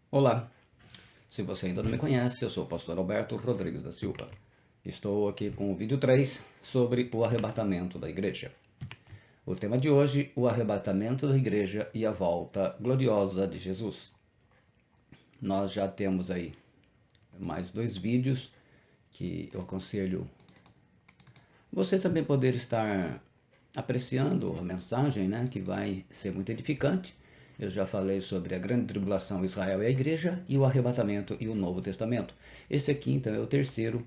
Olá, se você ainda não me conhece, eu sou o pastor Alberto Rodrigues da Silva. Estou aqui com o vídeo 3 sobre o arrebatamento da igreja. O tema de hoje, o arrebatamento da igreja e a volta gloriosa de Jesus. Nós já temos aí mais 2 vídeos que eu aconselho você também poder estar apreciando a mensagem, né, que vai ser muito edificante. Eu já falei sobre a grande tribulação, Israel e a igreja, e o arrebatamento e o Novo Testamento. Esse aqui, então, é o terceiro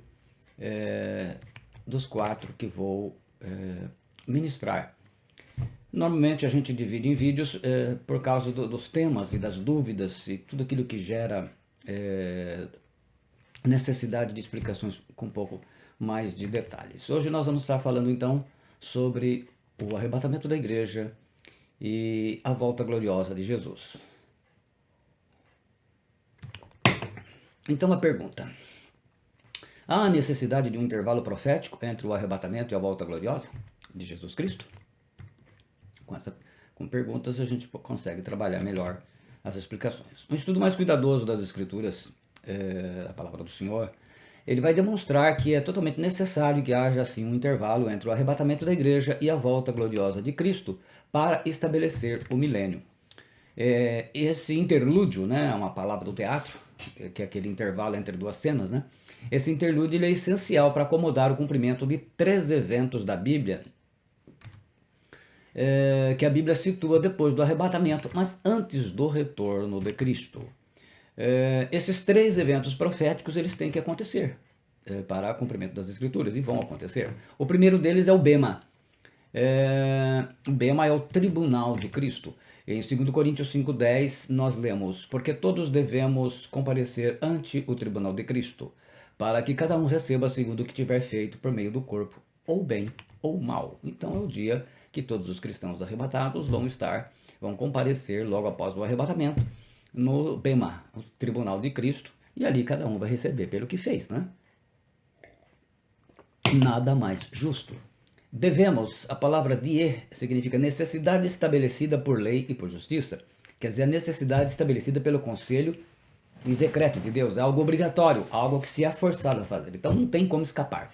dos 4 que vou ministrar. Normalmente a gente divide em vídeos por causa dos temas e das dúvidas e tudo aquilo que gera necessidade de explicações com um pouco mais de detalhes. Hoje nós vamos estar falando então sobre o arrebatamento da igreja e a volta gloriosa de Jesus. Então a pergunta: há a necessidade de um intervalo profético entre o arrebatamento e a volta gloriosa de Jesus Cristo? Com perguntas a gente consegue trabalhar melhor as explicações. Um estudo mais cuidadoso das Escrituras, a palavra do Senhor, ele vai demonstrar que é totalmente necessário que haja assim um intervalo entre o arrebatamento da igreja e a volta gloriosa de Cristo para estabelecer o milênio. Esse interlúdio, né, é uma palavra do teatro, que é aquele intervalo entre duas cenas, né? Esse interlúdio ele é essencial para acomodar o cumprimento de 3 eventos da Bíblia que a Bíblia situa depois do arrebatamento, mas antes do retorno de Cristo. Esses 3 eventos proféticos eles têm que acontecer para cumprimento das Escrituras e vão acontecer. O primeiro deles é o Bema. O Bema é o tribunal de Cristo. Em 2 Coríntios 5,10 nós lemos: porque todos devemos comparecer ante o tribunal de Cristo, para que cada um receba segundo o que tiver feito por meio do corpo, ou bem ou mal. Então é o dia que todos os cristãos arrebatados vão comparecer logo após o arrebatamento no Bema, o tribunal de Cristo, e ali cada um vai receber pelo que fez, né? Nada mais justo. Devemos, a palavra die significa necessidade estabelecida por lei e por justiça. Quer dizer, a necessidade estabelecida pelo conselho e decreto de Deus. É algo obrigatório, algo que se é forçado a fazer. Então não tem como escapar.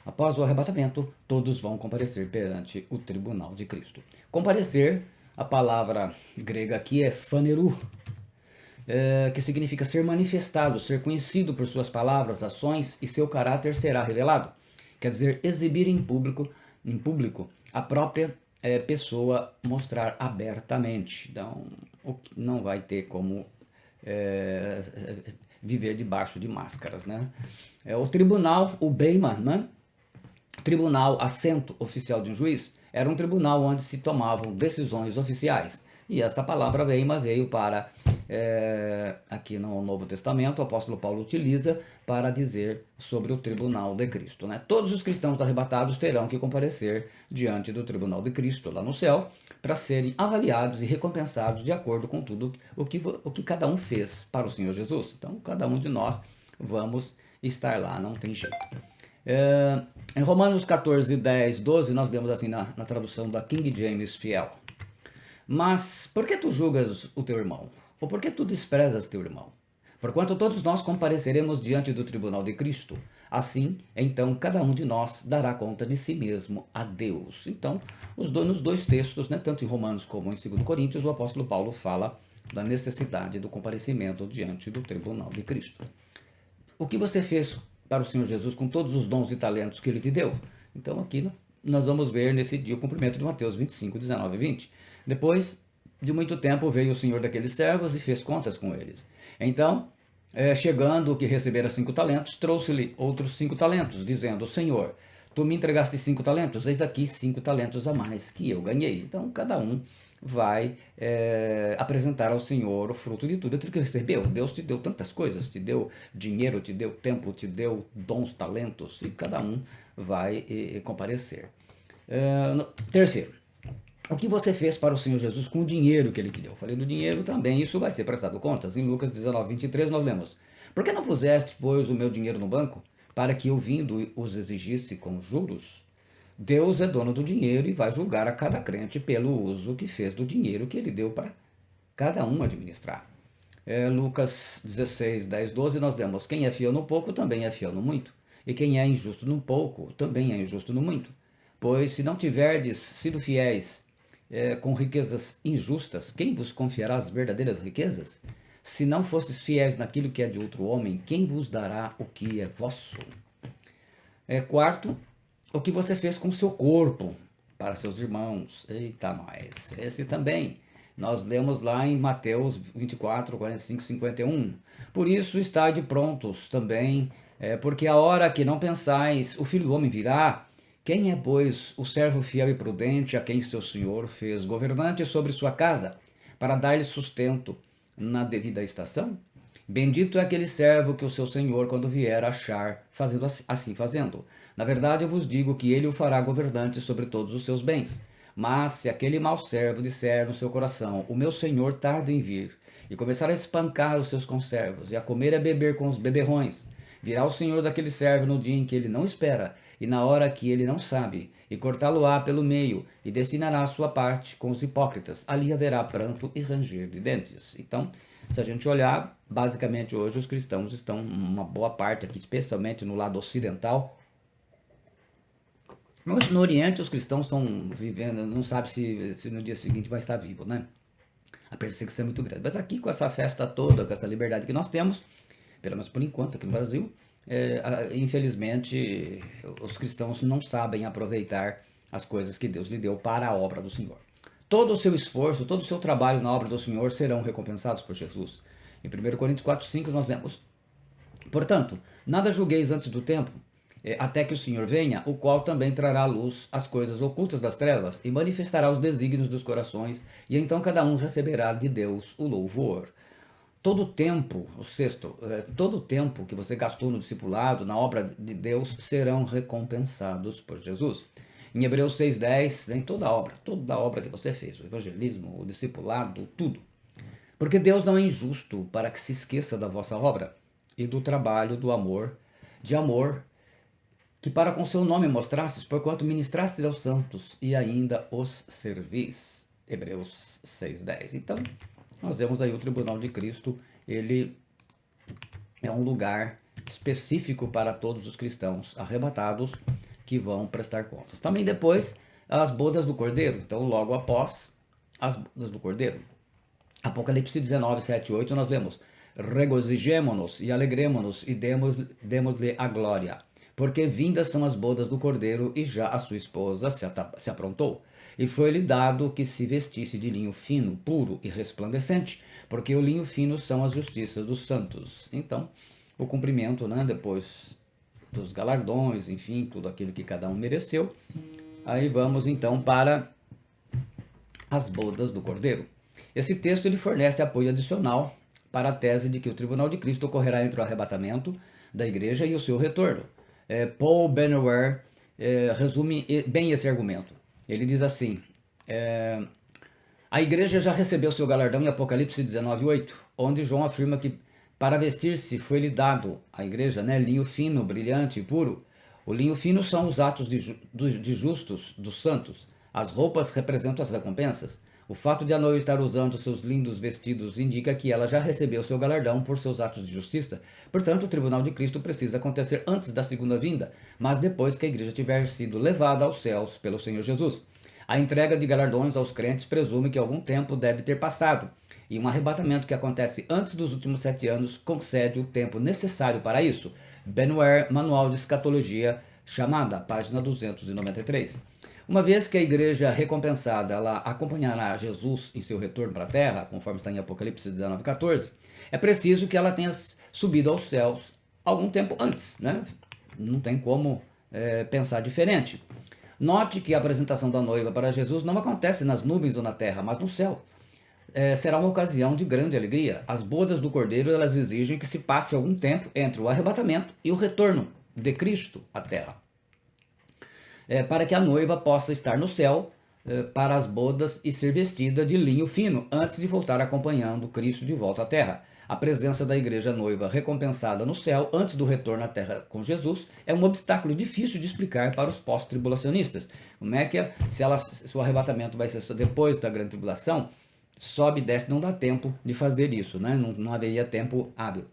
Após o arrebatamento, todos vão comparecer perante o tribunal de Cristo. Comparecer, a palavra grega aqui é phaneru, que significa ser manifestado, ser conhecido por suas palavras, ações e seu caráter será revelado. Quer dizer, exibir em público a própria pessoa, mostrar abertamente. Então, não vai ter como viver debaixo de máscaras, né? O tribunal, o Bema, né? Tribunal, assento oficial de um juiz, era um tribunal onde se tomavam decisões oficiais. E esta palavra Bema veio para, aqui no Novo Testamento, o apóstolo Paulo utiliza para dizer sobre o tribunal de Cristo, né? Todos os cristãos arrebatados terão que comparecer diante do tribunal de Cristo lá no céu para serem avaliados e recompensados de acordo com tudo o que cada um fez para o Senhor Jesus. Então, cada um de nós vamos estar lá, não tem jeito. Em Romanos 14, 10, 12, nós lemos assim na tradução da King James Fiel: mas por que tu julgas o teu irmão? Ou por que tu desprezas teu irmão? Porquanto todos nós compareceremos diante do tribunal de Cristo. Assim, então, cada um de nós dará conta de si mesmo a Deus. Então, nos 2 textos, né, tanto em Romanos como em 2 Coríntios, o apóstolo Paulo fala da necessidade do comparecimento diante do tribunal de Cristo. O que você fez para o Senhor Jesus com todos os dons e talentos que ele te deu? Então aqui nós vamos ver nesse dia o cumprimento de Mateus 25, 19 e 20. Depois de muito tempo veio o Senhor daqueles servos e fez contas com eles. Então, chegando o que recebera 5 talentos, trouxe-lhe outros 5 talentos, dizendo: Senhor, tu me entregaste 5 talentos, eis aqui 5 talentos a mais que eu ganhei. Então cada um vai apresentar ao Senhor o fruto de tudo aquilo que recebeu. Deus te deu tantas coisas, te deu dinheiro, te deu tempo, te deu dons, talentos, e cada um vai comparecer. Terceiro, o que você fez para o Senhor Jesus com o dinheiro que ele te deu? Eu falei do dinheiro também, isso vai ser prestado contas. Em Lucas 19, 23 nós lemos: por que não puseste, pois, o meu dinheiro no banco, para que eu vindo os exigisse com juros? Deus é dono do dinheiro e vai julgar a cada crente pelo uso que fez do dinheiro que ele deu para cada um administrar. Lucas 16, 10, 12, nós lemos: quem é fiel no pouco também é fiel no muito, e quem é injusto no pouco também é injusto no muito. Pois se não tiverdes sido fiéis com riquezas injustas, quem vos confiará as verdadeiras riquezas? Se não fostes fiéis naquilo que é de outro homem, quem vos dará o que é vosso? Quarto, o que você fez com o seu corpo para seus irmãos. Eita, nós. Esse também. Nós lemos lá em Mateus 24, 45, 51. Por isso, estáde prontos também, porque a hora que não pensais, o Filho do Homem virá. Quem é, pois, o servo fiel e prudente a quem seu senhor fez governante sobre sua casa, para dar-lhe sustento na devida estação? Bendito é aquele servo que o seu senhor, quando vier, achar fazendo assim fazendo. Na verdade, eu vos digo que ele o fará governante sobre todos os seus bens. Mas se aquele mau servo disser no seu coração: o meu senhor tarda em vir, e começar a espancar os seus conservos, e a comer e a beber com os beberrões, virá o senhor daquele servo no dia em que ele não espera, e na hora que ele não sabe, e cortá-lo-á pelo meio, e destinará a sua parte com os hipócritas. Ali haverá pranto e ranger de dentes. Então, se a gente olhar, basicamente hoje os cristãos estão, uma boa parte aqui, especialmente no lado ocidental. Mas no Oriente os cristãos estão vivendo, não sabe se no dia seguinte vai estar vivo, né? A perseguição é muito grande. Mas aqui com essa festa toda, com essa liberdade que nós temos, pelo menos por enquanto aqui no Brasil, infelizmente os cristãos não sabem aproveitar as coisas que Deus lhe deu para a obra do Senhor. Todo o seu esforço, todo o seu trabalho na obra do Senhor serão recompensados por Jesus. Em 1 Coríntios 4, 5 nós lemos: portanto, nada julgueis antes do tempo, até que o Senhor venha, o qual também trará à luz as coisas ocultas das trevas e manifestará os desígnios dos corações, e então cada um receberá de Deus o louvor. Todo o tempo, o sexto, todo o tempo que você gastou no discipulado, na obra de Deus, serão recompensados por Jesus. Em Hebreus 6,10, tem toda a obra que você fez, o evangelismo, o discipulado, tudo. Porque Deus não é injusto para que se esqueça da vossa obra e do trabalho, do amor, de amor, que para com seu nome mostrastes, porquanto ministrastes aos santos e ainda os servis. Hebreus 6,10. Então, nós vemos aí o tribunal de Cristo, ele é um lugar específico para todos os cristãos arrebatados que vão prestar contas. Também depois, as bodas do Cordeiro. Então, logo após as bodas do Cordeiro. Apocalipse 19, 7 e 8, nós lemos: regozijemo-nos e alegremo-nos e demos-lhe a glória, porque vindas são as bodas do Cordeiro e já a sua esposa se aprontou. E foi-lhe dado que se vestisse de linho fino, puro e resplandecente, porque o linho fino são as justiças dos santos. Então, o cumprimento, né, depois dos galardões, enfim, tudo aquilo que cada um mereceu. Aí vamos então para as bodas do Cordeiro. Esse texto ele fornece apoio adicional para a tese de que o tribunal de Cristo ocorrerá entre o arrebatamento da igreja e o seu retorno. Paul Benware resume bem esse argumento. Ele diz assim: a igreja já recebeu seu galardão em Apocalipse 19:8, onde João afirma que para vestir-se foi-lhe dado à igreja, né, linho fino, brilhante e puro. O linho fino são os atos de justos, dos santos. As roupas representam as recompensas. O fato de a noiva estar usando seus lindos vestidos indica que ela já recebeu seu galardão por seus atos de justiça. Portanto, o tribunal de Cristo precisa acontecer antes da segunda vinda, mas depois que a igreja tiver sido levada aos céus pelo Senhor Jesus. A entrega de galardões aos crentes presume que algum tempo deve ter passado, e um arrebatamento que acontece antes dos últimos 7 anos concede o tempo necessário para isso. Benware, Manual de Escatologia, chamada, página 293. Uma vez que a igreja recompensada ela acompanhará Jesus em seu retorno para a terra, conforme está em Apocalipse 19:14, é preciso que ela tenha subido aos céus algum tempo antes, né? Não tem como pensar diferente. Note que a apresentação da noiva para Jesus não acontece nas nuvens ou na terra, mas no céu. Será uma ocasião de grande alegria. As bodas do Cordeiro elas exigem que se passe algum tempo entre o arrebatamento e o retorno de Cristo à terra, para que a noiva possa estar no céu para as bodas e ser vestida de linho fino antes de voltar acompanhando Cristo de volta à terra. A presença da igreja noiva recompensada no céu antes do retorno à terra com Jesus é um obstáculo difícil de explicar para os pós-tribulacionistas. Como é que se o arrebatamento vai ser depois da grande tribulação? sobe e desce, não dá tempo de fazer isso, né? Não haveria tempo hábil.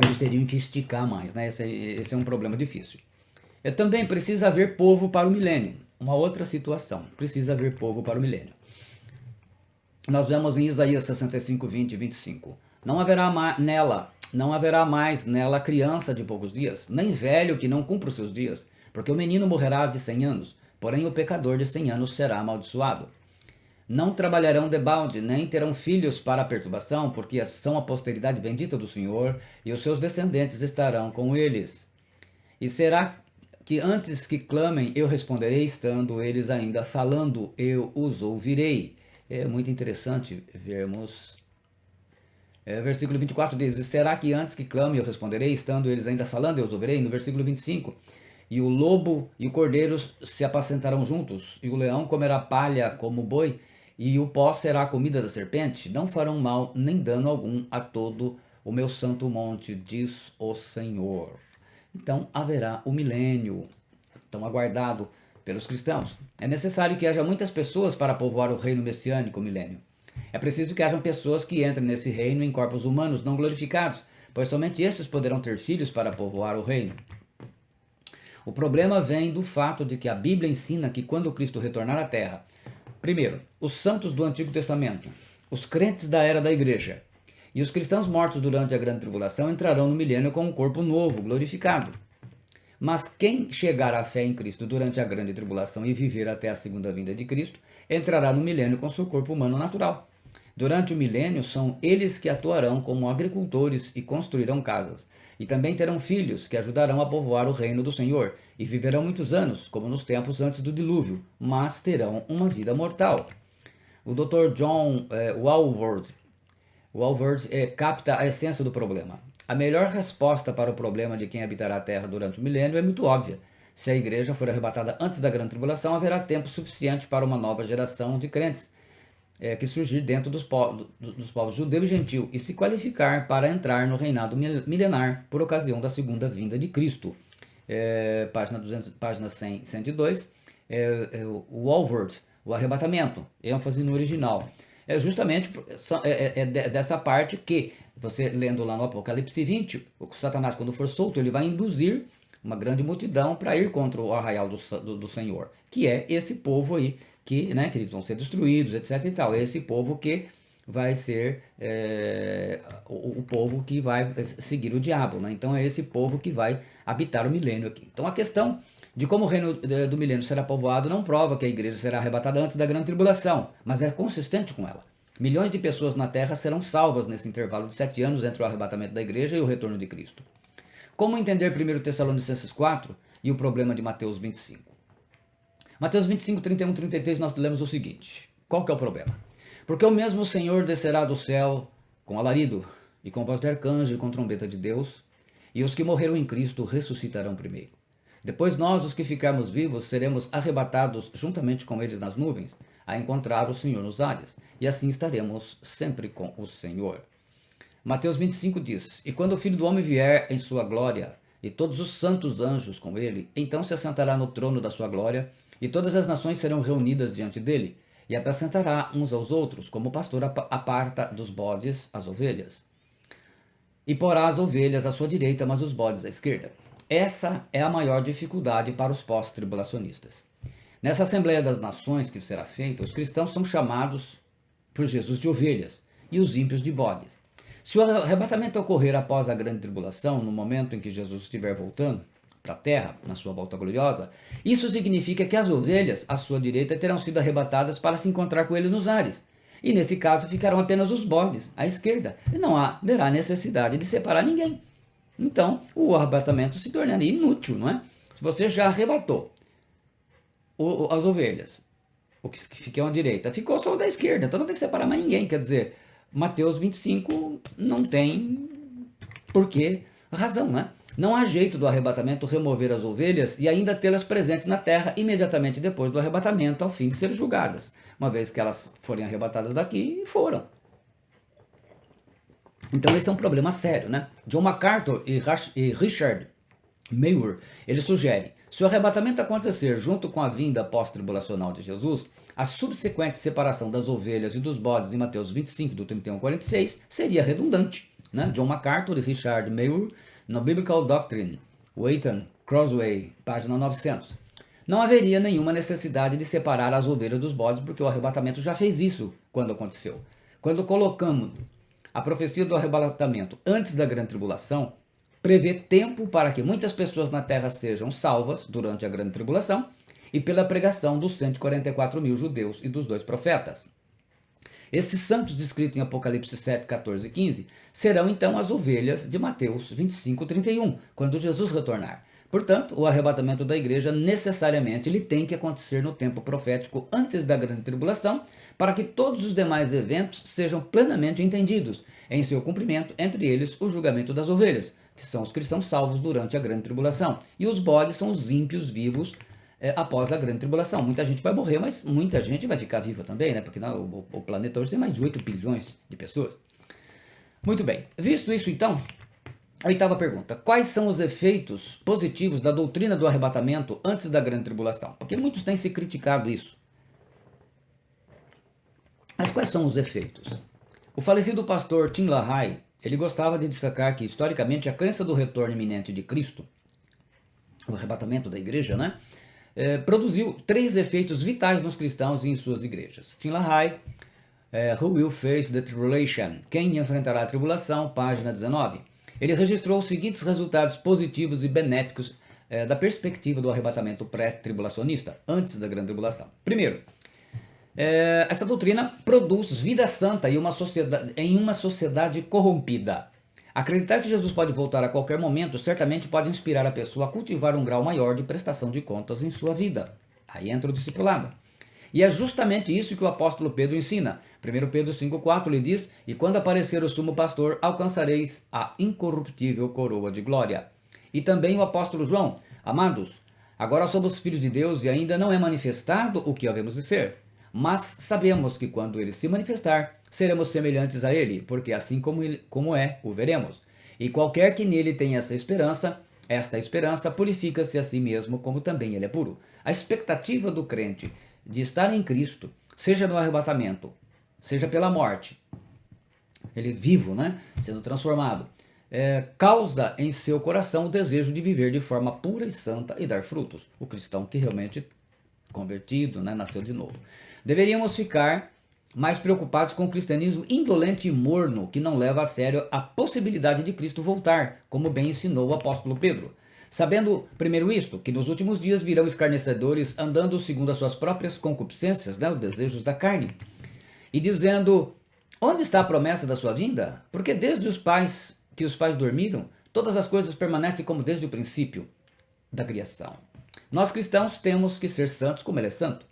Eles teriam que esticar mais, né? Esse é um problema difícil. Também precisa haver povo para o milênio. Uma outra situação. Precisa haver povo para o milênio. Nós vemos em Isaías 65, 20 e 25. Não haverá mais nela criança de poucos dias, nem velho que não cumpra os seus dias, porque o menino morrerá de 100 anos, porém o pecador de 100 anos será amaldiçoado. Não trabalharão debalde, nem terão filhos para a perturbação, porque são a posteridade bendita do Senhor, e os seus descendentes estarão com eles. E será que antes que clamem, eu responderei, estando eles ainda falando, eu os ouvirei. É muito interessante vermos. Versículo 24 diz: e será que antes que clamem, eu responderei, estando eles ainda falando, eu os ouvirei? No versículo 25, e o lobo e o cordeiro se apacentarão juntos, e o leão comerá palha como boi, e o pó será a comida da serpente. Não farão mal nem dano algum a todo o meu santo monte, diz o Senhor. Então haverá o milênio, tão aguardado pelos cristãos. É necessário que haja muitas pessoas para povoar o reino messiânico, o milênio. É preciso que hajam pessoas que entrem nesse reino em corpos humanos não glorificados, pois somente estes poderão ter filhos para povoar o reino. O problema vem do fato de que a Bíblia ensina que quando Cristo retornar à Terra, primeiro, os santos do Antigo Testamento, os crentes da era da Igreja e os cristãos mortos durante a Grande Tribulação entrarão no milênio com um corpo novo, glorificado. Mas quem chegar à fé em Cristo durante a Grande Tribulação e viver até a segunda vinda de Cristo, entrará no milênio com seu corpo humano natural. Durante o milênio, são eles que atuarão como agricultores e construirão casas. E também terão filhos que ajudarão a povoar o reino do Senhor, e viverão muitos anos, como nos tempos antes do dilúvio, mas terão uma vida mortal. O Dr. John Walvoord capta a essência do problema. A melhor resposta para o problema de quem habitará a Terra durante o milênio é muito óbvia. Se a igreja for arrebatada antes da Grande Tribulação, haverá tempo suficiente para uma nova geração de crentes que surgir dentro dos povos judeu e gentil e se qualificar para entrar no reinado milenar por ocasião da segunda vinda de Cristo. Página 102, o Walvoord, o arrebatamento, ênfase no original. É justamente dessa parte que, você lendo lá no Apocalipse 20, o Satanás, quando for solto, ele vai induzir uma grande multidão para ir contra o arraial do Senhor, que é esse povo aí, que eles vão ser destruídos, etc. e tal. É esse povo que vai ser o povo que vai seguir o diabo, né? Então é esse povo que vai habitar o milênio aqui. Então a questão de como o reino do milênio será povoado não prova que a igreja será arrebatada antes da grande tribulação, mas é consistente com ela. Milhões de pessoas na terra serão salvas nesse intervalo de 7 anos entre o arrebatamento da igreja e o retorno de Cristo. Como entender 1 Tessalonicenses 4 e o problema de Mateus 25? Mateus 25, 31, 33, nós lemos o seguinte. Qual que é o problema? Porque o mesmo Senhor descerá do céu com alarido e com voz de arcanjo e com trombeta de Deus, e os que morreram em Cristo ressuscitarão primeiro. Depois nós, os que ficarmos vivos, seremos arrebatados juntamente com eles nas nuvens, a encontrar o Senhor nos ares, e assim estaremos sempre com o Senhor. Mateus 25 diz: e quando o Filho do Homem vier em sua glória, e todos os santos anjos com ele, então se assentará no trono da sua glória, e todas as nações serão reunidas diante dele, e apacentará uns aos outros, como o pastor aparta dos bodes as ovelhas. E porá as ovelhas à sua direita, mas os bodes à esquerda. Essa é a maior dificuldade para os pós-tribulacionistas. Nessa Assembleia das Nações que será feita, os cristãos são chamados por Jesus de ovelhas e os ímpios de bodes. Se o arrebatamento ocorrer após a grande tribulação, no momento em que Jesus estiver voltando para a terra, na sua volta gloriosa, isso significa que as ovelhas à sua direita terão sido arrebatadas para se encontrar com ele nos ares. E nesse caso ficarão apenas os bodes à esquerda, e não haverá necessidade de separar ninguém. Então, o arrebatamento se tornaria inútil, não é? Se você já arrebatou as ovelhas, o que ficam à direita, ficou só o da esquerda, então não tem que separar mais ninguém. Quer dizer, Mateus 25 não tem razão, né? Não há jeito do arrebatamento remover as ovelhas e ainda tê-las presentes na terra imediatamente depois do arrebatamento, ao fim de serem julgadas. Uma vez que elas forem arrebatadas daqui, foram. Então esse é um problema sério, né? John MacArthur e Richard Mayur, eles sugerem: se o arrebatamento acontecer junto com a vinda pós-tribulacional de Jesus, a subsequente separação das ovelhas e dos bodes em Mateus 25, do 31 ao 46, seria redundante. Né? John MacArthur e Richard Mayur, no Biblical Doctrine, Wheaton, Crossway, página 900. Não haveria nenhuma necessidade de separar as ovelhas dos bodes, porque o arrebatamento já fez isso quando aconteceu. Quando colocamos a profecia do arrebatamento antes da grande tribulação, prevê tempo para que muitas pessoas na terra sejam salvas durante a grande tribulação e pela pregação dos 144 mil judeus e dos 2 profetas. Esses santos descritos em Apocalipse 7, 14 e 15 serão então as ovelhas de Mateus 25, 31, quando Jesus retornar. Portanto, o arrebatamento da igreja necessariamente ele tem que acontecer no tempo profético antes da grande tribulação, para que todos os demais eventos sejam plenamente entendidos em seu cumprimento, entre eles o julgamento das ovelhas, que são os cristãos salvos durante a grande tribulação, e os bodes são os ímpios vivos após a grande tribulação. Muita gente vai morrer, mas muita gente vai ficar viva também, né? Porque o planeta hoje tem mais de 8 bilhões de pessoas. Muito bem, visto isso então, a 8ª pergunta: quais são os efeitos positivos da doutrina do arrebatamento antes da grande tribulação? Porque muitos têm se criticado isso. Mas quais são os efeitos? O falecido pastor Tim LaHaye, ele gostava de destacar que, historicamente, a crença do retorno iminente de Cristo, o arrebatamento da igreja, né, produziu 3 efeitos vitais nos cristãos e em suas igrejas. Tim LaHaye, Who Will Face the Tribulation? Quem enfrentará a tribulação? Página 19. Ele registrou os seguintes resultados positivos e benéficos da perspectiva do arrebatamento pré-tribulacionista, antes da grande tribulação. Primeiro, essa doutrina produz vida santa em uma sociedade corrompida. Acreditar que Jesus pode voltar a qualquer momento certamente pode inspirar a pessoa a cultivar um grau maior de prestação de contas em sua vida. Aí entra o discipulado. E é justamente isso que o apóstolo Pedro ensina. 1 Pedro 5,4 lhe diz: e quando aparecer o sumo pastor, alcançareis a incorruptível coroa de glória. E também o apóstolo João: amados, agora somos filhos de Deus e ainda não é manifestado o que havemos de ser. Mas sabemos que quando ele se manifestar, seremos semelhantes a ele, porque assim como é, o veremos. E qualquer que nele tenha esta esperança purifica-se a si mesmo, como também ele é puro. A expectativa do crente de estar em Cristo, seja no arrebatamento, seja pela morte, ele vivo, né, sendo transformado, causa em seu coração o desejo de viver de forma pura e santa e dar frutos. O cristão que realmente convertido, né, nasceu de novo. Deveríamos ficar mais preocupados com o cristianismo indolente e morno, que não leva a sério a possibilidade de Cristo voltar, como bem ensinou o apóstolo Pedro. Sabendo, primeiro isto, que nos últimos dias virão escarnecedores andando segundo as suas próprias concupiscências, né, os desejos da carne, e dizendo: onde está a promessa da sua vinda? Porque desde os pais dormiram, todas as coisas permanecem como desde o princípio da criação. Nós cristãos temos que ser santos como ele é santo.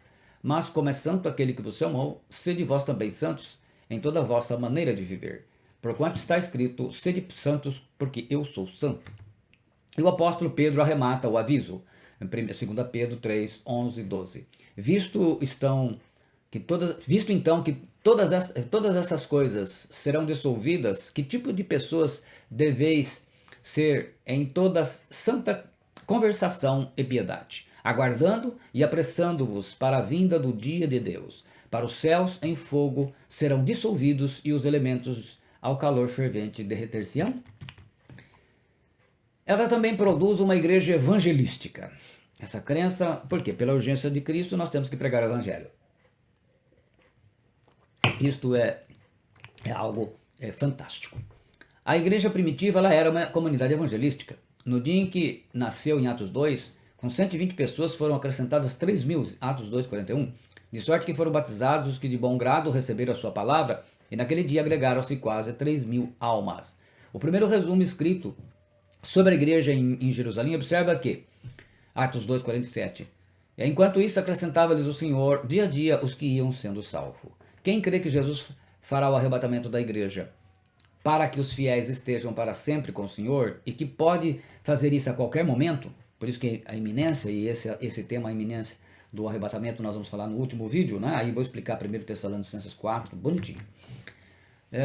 Mas como é santo aquele que vos chamou, sede vós também santos em toda a vossa maneira de viver. Porquanto está escrito: sede santos, porque eu sou santo. E o apóstolo Pedro arremata o aviso, em 2 Pedro 3, 11 e 12. Visto então que todas essas coisas serão dissolvidas, que tipo de pessoas deveis ser em toda santa conversação e piedade, aguardando e apressando-vos para a vinda do dia de Deus. Para os céus em fogo serão dissolvidos e os elementos ao calor fervente derreter-se-ão. Ela também produz uma igreja evangelística. Essa crença, porque pela urgência de Cristo nós temos que pregar o evangelho. Isto é algo fantástico. A igreja primitiva ela era uma comunidade evangelística. No dia em que nasceu em Atos 2, com 120 pessoas foram acrescentadas 3.000, Atos 2, 41, de sorte que foram batizados os que de bom grado receberam a sua palavra, e naquele dia agregaram-se quase 3.000 almas. O primeiro resumo escrito sobre a igreja em Jerusalém observa que, Atos 2, 47, enquanto isso acrescentava-lhes o Senhor dia a dia os que iam sendo salvos. Quem crê que Jesus fará o arrebatamento da igreja para que os fiéis estejam para sempre com o Senhor e que pode fazer isso a qualquer momento? Por isso que a iminência, e esse tema, a iminência do arrebatamento, nós vamos falar no último vídeo, né? Aí vou explicar 1 Tessalonicenses 4, bonitinho.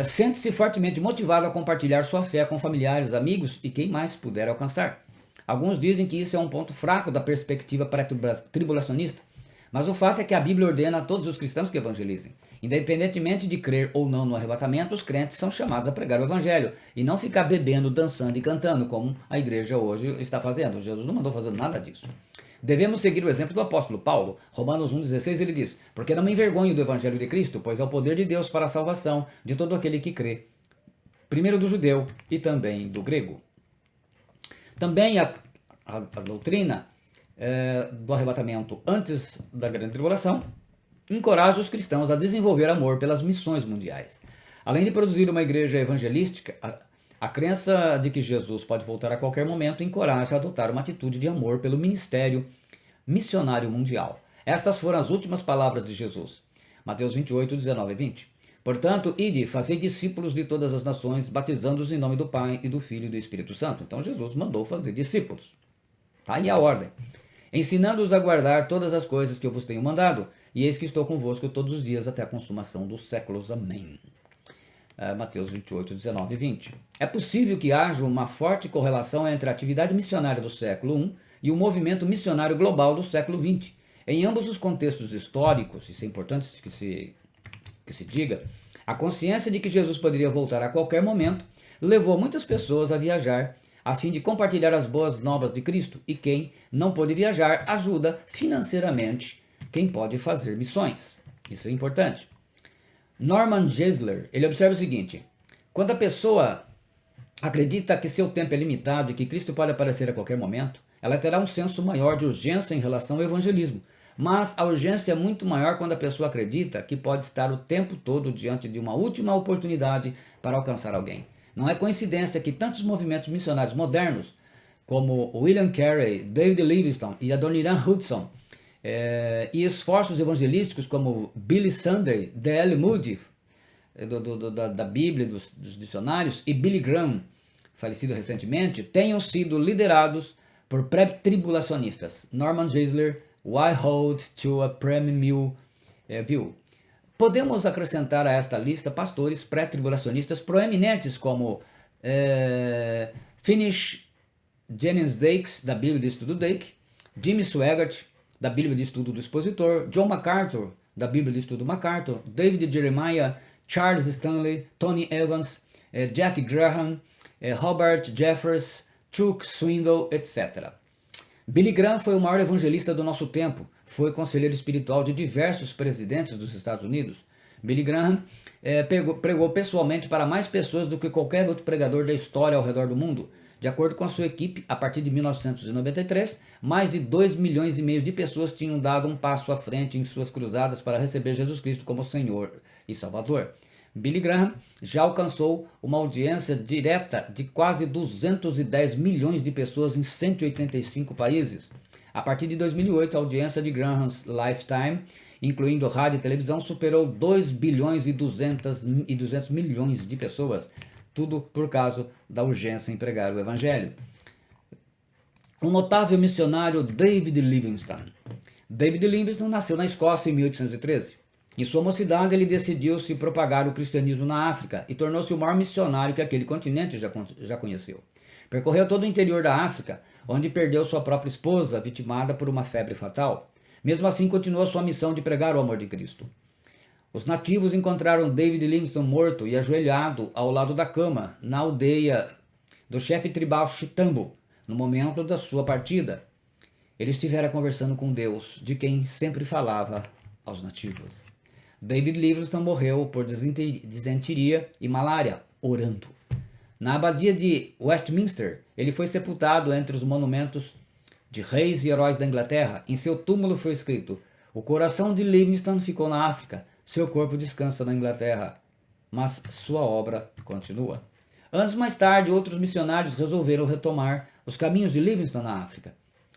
Sente-se fortemente motivado a compartilhar sua fé com familiares, amigos e quem mais puder alcançar. Alguns dizem que isso é um ponto fraco da perspectiva pré-tribulacionista, Mas o fato é que a Bíblia ordena a todos os cristãos que evangelizem. Independentemente de crer ou não no arrebatamento, os crentes são chamados a pregar o evangelho e não ficar bebendo, dançando e cantando, como a igreja hoje está fazendo. Jesus não mandou fazer nada disso. Devemos seguir o exemplo do apóstolo Paulo. Romanos 1,16 ele diz: porque não me envergonho do evangelho de Cristo, pois é o poder de Deus para a salvação de todo aquele que crê, primeiro do judeu e também do grego. Também a doutrina do arrebatamento antes da grande tribulação encoraja os cristãos a desenvolver amor pelas missões mundiais. Além de produzir uma igreja evangelística, a crença de que Jesus pode voltar a qualquer momento encoraja a adotar uma atitude de amor pelo ministério missionário mundial. Estas foram as últimas palavras de Jesus. Mateus 28, 19 e 20. Portanto, ide, fazei discípulos de todas as nações, batizando-os em nome do Pai e do Filho e do Espírito Santo. Então Jesus mandou fazer discípulos. Está aí a ordem. Ensinando-os a guardar todas as coisas que eu vos tenho mandado, e eis que estou convosco todos os dias até a consumação dos séculos. Amém. Mateus 28, 19 e 20. É possível que haja uma forte correlação entre a atividade missionária do século I e o movimento missionário global do século XX. Em ambos os contextos históricos, isso é importante que se diga, a consciência de que Jesus poderia voltar a qualquer momento levou muitas pessoas a viajar a fim de compartilhar as boas novas de Cristo, e quem não pôde viajar ajuda financeiramente quem pode fazer missões. Isso é importante. Norman Geisler, ele observa o seguinte: quando a pessoa acredita que seu tempo é limitado e que Cristo pode aparecer a qualquer momento, ela terá um senso maior de urgência em relação ao evangelismo. Mas a urgência é muito maior quando a pessoa acredita que pode estar o tempo todo diante de uma última oportunidade para alcançar alguém. Não é coincidência que tantos movimentos missionários modernos, como William Carey, David Livingstone e Adoniram Hudson, e esforços evangelísticos como Billy Sunday, D.L. Moody, da Bíblia, dos dicionários, e Billy Graham, falecido recentemente, tenham sido liderados por pré-tribulacionistas. Norman Geisler, Why Hold to a Premium View? Podemos acrescentar a esta lista pastores pré-tribulacionistas proeminentes como Finis Jennings Dakes, da Bíblia de Estudo Dake, Jimmy Swaggart, da Bíblia de Estudo do Expositor, John MacArthur, da Bíblia de Estudo MacArthur, David Jeremiah, Charles Stanley, Tony Evans, Jack Graham, Robert Jeffress, Chuck Swindoll, etc. Billy Graham foi o maior evangelista do nosso tempo. Foi conselheiro espiritual de diversos presidentes dos Estados Unidos. Billy Graham pregou pessoalmente para mais pessoas do que qualquer outro pregador da história ao redor do mundo. De acordo com a sua equipe, a partir de 1993, mais de 2,5 milhões de pessoas tinham dado um passo à frente em suas cruzadas para receber Jesus Cristo como Senhor e Salvador. Billy Graham já alcançou uma audiência direta de quase 210 milhões de pessoas em 185 países. A partir de 2008, a audiência de Graham's Lifetime, incluindo rádio e televisão, superou 2 bilhões e 200 milhões de pessoas. Tudo por causa da urgência em pregar o Evangelho. O notável missionário David Livingstone. David Livingstone nasceu na Escócia em 1813. Em sua mocidade, ele decidiu se propagar o cristianismo na África e tornou-se o maior missionário que aquele continente já conheceu. Percorreu todo o interior da África, onde perdeu sua própria esposa, vitimada por uma febre fatal. Mesmo assim, continuou sua missão de pregar o amor de Cristo. Os nativos encontraram David Livingstone morto e ajoelhado ao lado da cama, na aldeia do chefe tribal Chitambo, no momento da sua partida. Ele estivera conversando com Deus, de quem sempre falava aos nativos. David Livingstone morreu por disenteria e malária, orando. Na abadia de Westminster, ele foi sepultado entre os monumentos de reis e heróis da Inglaterra. Em seu túmulo foi escrito: o coração de Livingstone ficou na África, seu corpo descansa na Inglaterra, mas sua obra continua. Anos mais tarde, outros missionários resolveram retomar os caminhos de Livingstone na África.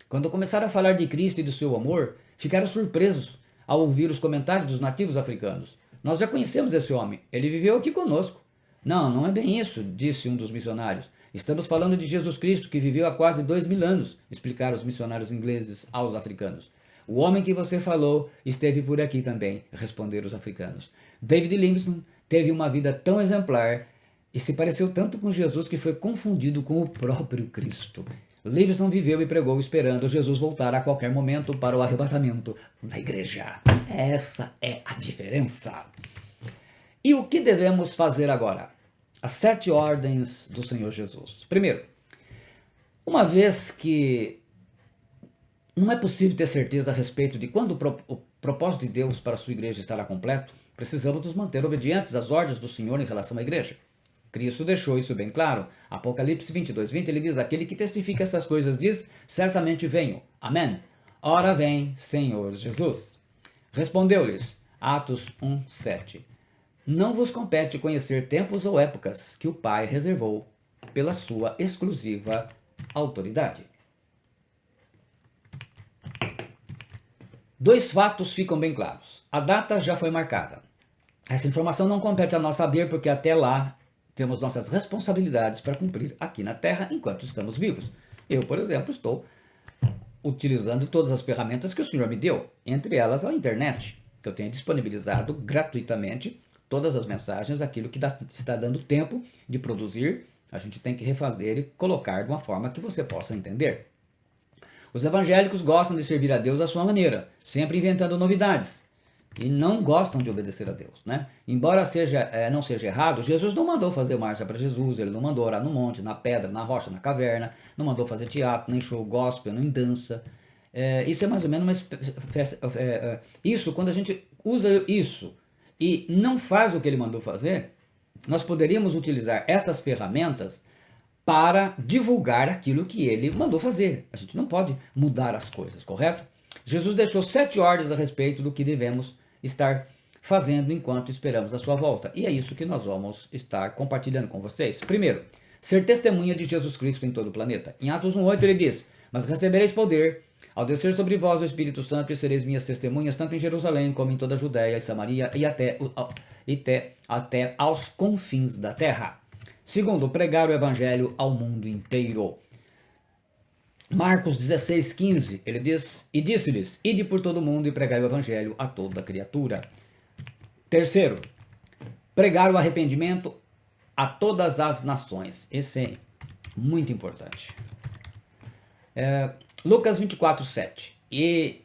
Quando começaram a falar de Cristo e do seu amor, ficaram surpresos ao ouvir os comentários dos nativos africanos. Nós já conhecemos esse homem, ele viveu aqui conosco. Não, não é bem isso, disse um dos missionários. Estamos falando de Jesus Cristo, que viveu há quase 2.000 anos, explicaram os missionários ingleses aos africanos. O homem que você falou esteve por aqui também, responderam os africanos. David Livingstone teve uma vida tão exemplar e se pareceu tanto com Jesus que foi confundido com o próprio Cristo. Livingstone viveu e pregou esperando Jesus voltar a qualquer momento para o arrebatamento da igreja. Essa é a diferença. E o que devemos fazer agora? As 7 ordens do Senhor Jesus. Primeiro, uma vez que não é possível ter certeza a respeito de quando o propósito de Deus para a sua igreja estará completo, precisamos nos manter obedientes às ordens do Senhor em relação à igreja. Cristo deixou isso bem claro. Apocalipse 22:20, ele diz: aquele que testifica essas coisas diz, certamente venho. Amém. Ora vem, Senhor Jesus. Respondeu-lhes, Atos 1:7. Não vos compete conhecer tempos ou épocas que o Pai reservou pela sua exclusiva autoridade. 2 fatos ficam bem claros. A data já foi marcada. Essa informação não compete a nós saber, porque até lá temos nossas responsabilidades para cumprir aqui na Terra enquanto estamos vivos. Eu, por exemplo, estou utilizando todas as ferramentas que o Senhor me deu, entre elas a internet, que eu tenho disponibilizado gratuitamente todas as mensagens, aquilo que está dando tempo de produzir, a gente tem que refazer e colocar de uma forma que você possa entender. Os evangélicos gostam de servir a Deus à sua maneira, sempre inventando novidades, e não gostam de obedecer a Deus, né? Embora não seja errado, Jesus não mandou fazer marcha para Jesus, ele não mandou orar no monte, na pedra, na rocha, na caverna, não mandou fazer teatro, nem show gospel, nem dança. Isso é mais ou menos uma espécie, isso, quando a gente usa isso e não faz o que ele mandou fazer, nós poderíamos utilizar essas ferramentas para divulgar aquilo que ele mandou fazer. A gente não pode mudar as coisas, correto? Jesus deixou 7 ordens a respeito do que devemos estar fazendo enquanto esperamos a sua volta. E é isso que nós vamos estar compartilhando com vocês. Primeiro, ser testemunha de Jesus Cristo em todo o planeta. Em Atos 1:8 ele diz: mas recebereis poder ao descer sobre vós o Espírito Santo, e sereis minhas testemunhas tanto em Jerusalém como em toda a Judéia e Samaria e até aos confins da terra. Segundo, pregar o evangelho ao mundo inteiro. Marcos 16:15, ele diz: e disse-lhes, ide por todo o mundo e pregai o evangelho a toda criatura. Terceiro, pregar o arrependimento a todas as nações. Esse é muito importante. Lucas 24:7. E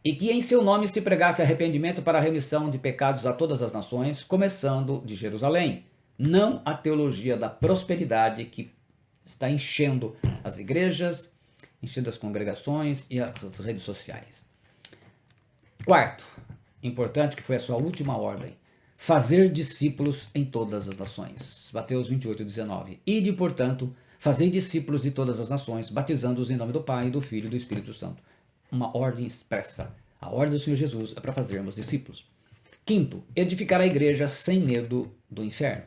que em seu nome se pregasse arrependimento para a remissão de pecados a todas as nações, começando de Jerusalém. Não a teologia da prosperidade que está enchendo as igrejas, enchendo as congregações e as redes sociais. Quarto, importante, que foi a sua última ordem: fazer discípulos em todas as nações. Mateus 28:19. Ide, portanto, fazei discípulos de todas as nações, batizando-os em nome do Pai, do Filho e do Espírito Santo. Uma ordem expressa. A ordem do Senhor Jesus é para fazermos discípulos. Quinto, edificar a igreja sem medo do inferno.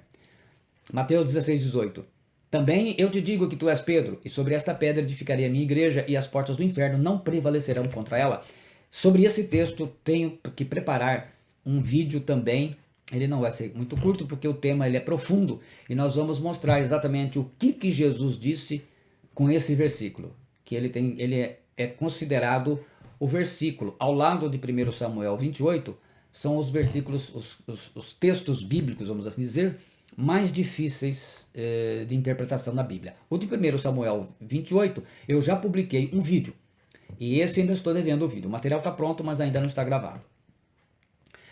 Mateus 16:18. Também eu te digo que tu és Pedro, e sobre esta pedra edificarei a minha igreja, e as portas do inferno não prevalecerão contra ela. Sobre esse texto tenho que preparar um vídeo também. Ele não vai ser muito curto, porque o tema ele é profundo, e nós vamos mostrar exatamente o que Jesus disse com esse versículo, que ele é considerado o versículo, ao lado de 1 Samuel 28, são os versículos, os textos bíblicos, vamos assim dizer, mais difíceis de interpretação na Bíblia. O de 1 Samuel 28, eu já publiquei um vídeo, e esse ainda estou devendo o vídeo. O material está pronto, mas ainda não está gravado.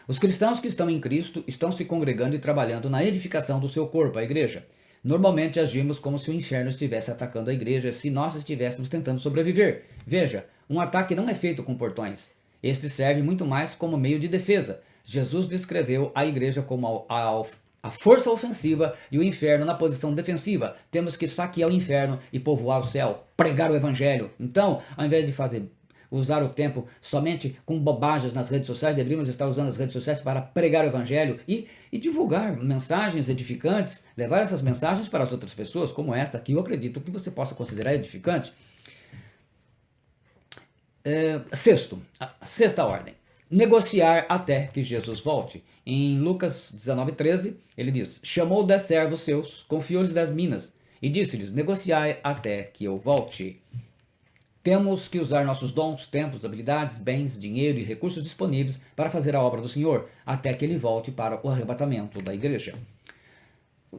Os cristãos que estão em Cristo estão se congregando e trabalhando na edificação do seu corpo, a igreja. Normalmente agimos como se o inferno estivesse atacando a igreja se nós estivéssemos tentando sobreviver. Veja, um ataque não é feito com portões. Este serve muito mais como meio de defesa. Jesus descreveu a igreja como a força ofensiva e o inferno na posição defensiva. Temos que saquear o inferno e povoar o céu, pregar o evangelho. Então, ao invés de usar o tempo somente com bobagens nas redes sociais, deveríamos estar usando as redes sociais para pregar o evangelho e divulgar mensagens edificantes, levar essas mensagens para as outras pessoas, como esta, que eu acredito que você possa considerar edificante. Sexta ordem: negociar até que Jesus volte. Em Lucas 19:13, ele diz: chamou 10 servos seus, confiou-lhes 10 minas, e disse-lhes: negociai até que eu volte. Temos que usar nossos dons, tempos, habilidades, bens, dinheiro e recursos disponíveis para fazer a obra do Senhor, até que ele volte para o arrebatamento da igreja.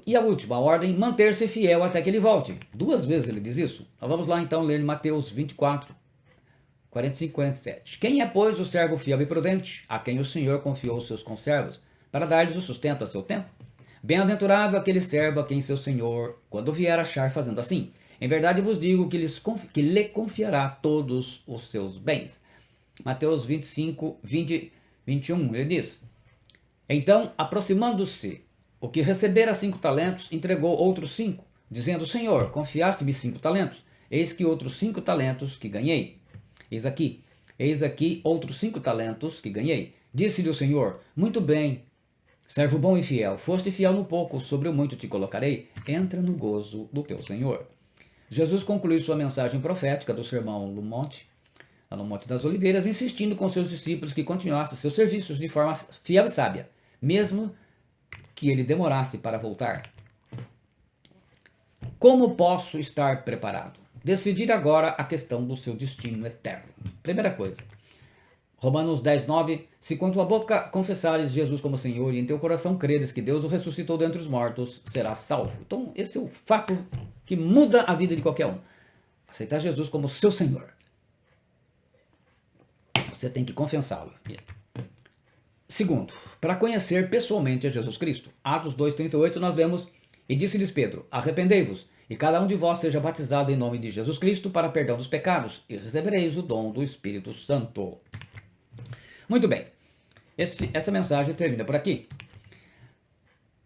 E a última ordem, manter-se fiel até que ele volte. 2 vezes ele diz isso. Então vamos lá então ler Mateus 24, 45 e 47. Quem é, pois, o servo fiel e prudente, a quem o Senhor confiou os seus conservos, para dar-lhes o sustento a seu tempo? Bem-aventurado aquele servo a quem seu Senhor, quando vier, achar fazendo assim. Em verdade vos digo que lhe confiará todos os seus bens. Mateus 25, 20, 21, ele diz: Então, aproximando-se, o que recebera 5 talentos, entregou outros 5, dizendo: Senhor, confiaste-me 5 talentos, eis que outros 5 talentos que ganhei. Eis aqui outros 5 talentos que ganhei. Disse-lhe o Senhor: Muito bem, servo bom e fiel, foste fiel no pouco, sobre o muito te colocarei, entra no gozo do teu Senhor. Jesus concluiu sua mensagem profética do sermão no Monte das Oliveiras, insistindo com seus discípulos que continuassem seus serviços de forma fiel e sábia, mesmo que ele demorasse para voltar. Como posso estar preparado? Decidir agora a questão do seu destino eterno. Primeira coisa, Romanos 10, 9, se com tua boca confessares Jesus como Senhor e em teu coração creres que Deus o ressuscitou dentre os mortos, serás salvo. Então esse é o fato que muda a vida de qualquer um. Aceitar Jesus como seu Senhor. Você tem que confessá-lo. Segundo, para conhecer pessoalmente a Jesus Cristo. Atos 2,38 nós lemos: E disse-lhes Pedro: Arrependei-vos, e cada um de vós seja batizado em nome de Jesus Cristo para perdão dos pecados, e recebereis o dom do Espírito Santo. Muito bem, essa mensagem termina por aqui.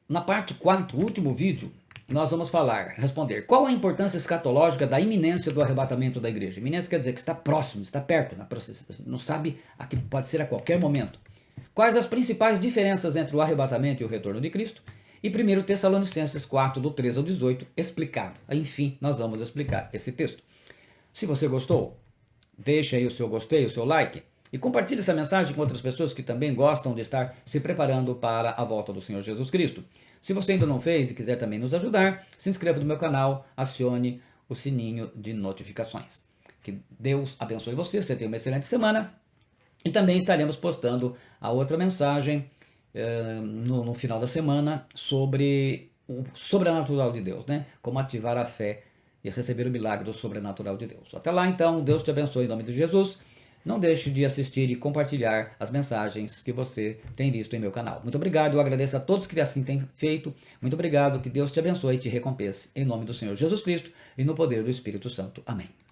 Na parte 4, último vídeo, nós vamos responder qual a importância escatológica da iminência do arrebatamento da igreja. Iminência quer dizer que está próximo, está perto, não sabe a que pode ser a qualquer momento. Quais as principais diferenças entre o arrebatamento e o retorno de Cristo? E 1 Tessalonicenses 4, do 13 ao 18, explicado. Enfim, nós vamos explicar esse texto. Se você gostou, deixe aí o seu gostei, o seu like, e compartilhe essa mensagem com outras pessoas que também gostam de estar se preparando para a volta do Senhor Jesus Cristo. Se você ainda não fez e quiser também nos ajudar, se inscreva no meu canal, acione o sininho de notificações. Que Deus abençoe você tenha uma excelente semana. E também estaremos postando a outra mensagem no final da semana sobre o sobrenatural de Deus, né? Como ativar a fé e receber o milagre do sobrenatural de Deus. Até lá, então, Deus te abençoe em nome de Jesus. Não deixe de assistir e compartilhar as mensagens que você tem visto em meu canal. Muito obrigado, eu agradeço a todos que assim têm feito. Muito obrigado, que Deus te abençoe e te recompense. Em nome do Senhor Jesus Cristo e no poder do Espírito Santo. Amém.